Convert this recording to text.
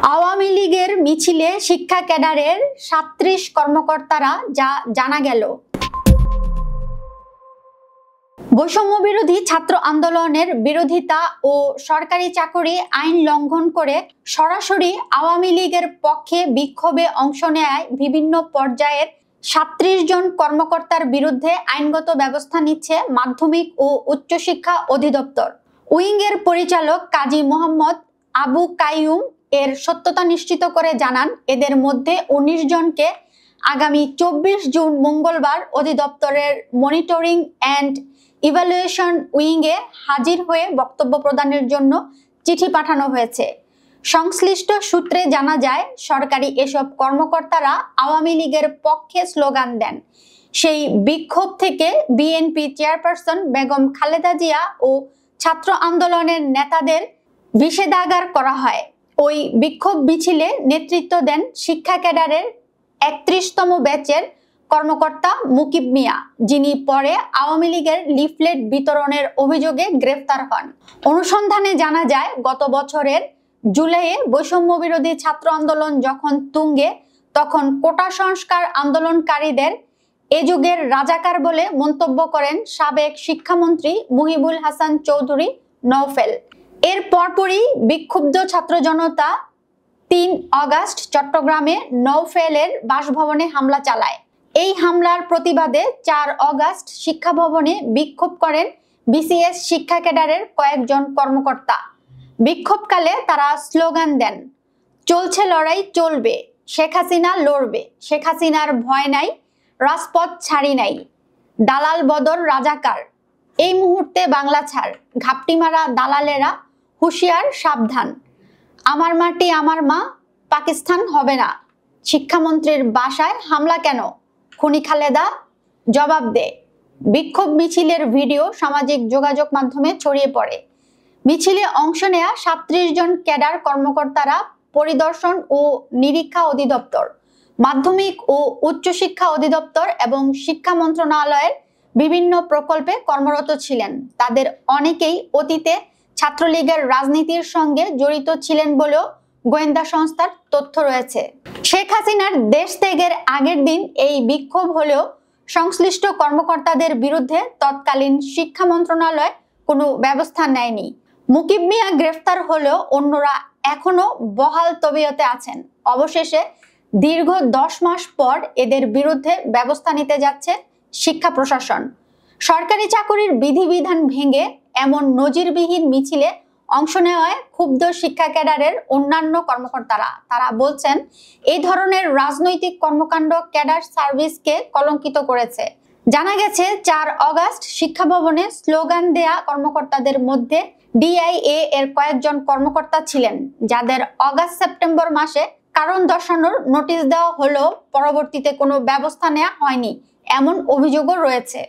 আওয়ামী লীগের মিছিলে শিক্ষা ক্যাডারের ৩৭ কর্মকর্তারা যা জানা গেল। বৈষম্য বিরোধী ছাত্র আন্দোলনের বিরোধিতা ও সরকারি চাকরি আইন লঙ্ঘন করে সরাসরি আওয়ামী লীগের পক্ষে বিক্ষোভে অংশ নেয় বিভিন্ন পর্যায়ের ৩৭ জন কর্মকর্তার বিরুদ্ধে আইনগত ব্যবস্থা নিচ্ছে মাধ্যমিক ও উচ্চশিক্ষা অধিদপ্তর। উইংয়ের পরিচালক কাজী মোহাম্মদ আবু কাইয়ুম এর সত্যতা নিশ্চিত করে জানান, এদের মধ্যে ১৯ জনকে আগামী ২৪ জুন মঙ্গলবার অধিদপ্তরের মনিটরিং অ্যান্ড ইভ্যালুয়েশন উইংয়ে হাজির হয়ে বক্তব্য প্রদানের জন্য চিঠি পাঠানো হয়েছে। সংশ্লিষ্ট সূত্রে জানা যায়, সরকারি এসব কর্মকর্তারা আওয়ামী লীগের পক্ষে স্লোগান দেন। সেই বিক্ষোভ থেকে বিএনপি চেয়ারপারসন বেগম খালেদা জিয়া ও ছাত্র আন্দোলনের নেতাদের নিষেধাজ্ঞা করা হয়। ওই বিক্ষোভ মিছিলে নেতৃত্ব দেন শিক্ষা ক্যাডারের ৩১তম ব্যাচের কর্মকর্তা মুকিব মিয়া, যিনি পরে আওয়ামী লীগের লিফলেট বিতরণের অভিযোগে গ্রেফতার হন। অনুসন্ধানে জানা যায়, গত বছরের জুলাইয়ে বৈষম্য বিরোধী ছাত্র আন্দোলন যখন তুঙ্গে, তখন কোটা সংস্কার আন্দোলনকারীদের এ যুগের রাজাকার বলে মন্তব্য করেন সাবেক শিক্ষামন্ত্রী মুহিবুল হাসান চৌধুরী নওফেল। এর পরপরই বিক্ষুব্ধ ছাত্র জনতা ৩ আগস্ট চট্টগ্রামে নওফেলের বাসভবনে হামলা চালায়। এই হামলার প্রতিবাদে ৪ আগস্ট শিক্ষা ভবনে বিক্ষোভ করেন বিসিএস শিক্ষা ক্যাডারের কয়েকজন কর্মকর্তা। বিক্ষোভকালে তারা স্লোগান দেন, চলছে লড়াই চলবে, শেখ হাসিনা লড়বে, শেখ হাসিনার ভয় নাই, রাজপথ ছাড়ি নাই, দালাল বদর রাজাকার, এই মুহূর্তে বাংলা ছাড়, ঘাপটি মারা দালালেরা হুঁশিয়ার সাবধান, আমার মাটি আমার মা, পাকিস্তান হবে না, শিক্ষামন্ত্রীর বাসায় হামলা কেন, খুনি খালেদা জবাব দে। বিক্ষোভ মিছিলের ভিডিও সামাজিক যোগাযোগ মাধ্যমে ছড়িয়ে পড়ে। মিছিলে অংশ নেয়া ৩৭ জন ক্যাডার কর্মকর্তারা পরিদর্শন ও নিরীক্ষা অধিদপ্তর, মাধ্যমিক ও উচ্চশিক্ষা অধিদপ্তর এবং শিক্ষা মন্ত্রণালয়ের বিভিন্ন প্রকল্পে কর্মরত ছিলেন। তাদের অনেকেই অতীতে ছাত্রলীগের রাজনীতির সঙ্গে জড়িত ছিলেন বলেও গোয়েন্দা সংস্থার তথ্য রয়েছে। শেখ হাসিনার দেশ ত্যাগের আগের দিন এই বিক্ষোভ হলেও সংশ্লিষ্ট কর্মকর্তাদের বিরুদ্ধে তৎকালীন শিক্ষা মন্ত্রণালয় কোনো ব্যবস্থা নেয়নি। মুকিব মিয়া গ্রেফতার হলেও অন্যরা এখনো বহাল তবিয়তে আছেন। অবশেষে দীর্ঘ ১০ মাস পর এদের বিরুদ্ধে ব্যবস্থা নিতে যাচ্ছে শিক্ষা প্রশাসন। সরকারি চাকরির বিধিবিধান ভেঙে এমন নজিরবিহীন মিছিলে অংশ নেওয়ায় ক্ষুব্ধ শিক্ষা ক্যাডারের অন্যান্য কর্মকর্তারা। তারা বলছেন, এই ধরনের রাজনৈতিক কর্মকাণ্ড ক্যাডার সার্ভিসকে কলঙ্কিত করেছে। জানা গেছে, ৪ আগস্ট শিক্ষা ভবনে স্লোগান দেয়া কর্মকর্তাদের মধ্যে ডিআইএ এর কয়েকজন কর্মকর্তা ছিলেন, যাদের আগস্ট সেপ্টেম্বর মাসে কারণ দর্শানোর নোটিশ দেওয়া হলেও পরবর্তীতে কোনো ব্যবস্থা নেওয়া হয়নি, এমন অভিযোগও রয়েছে।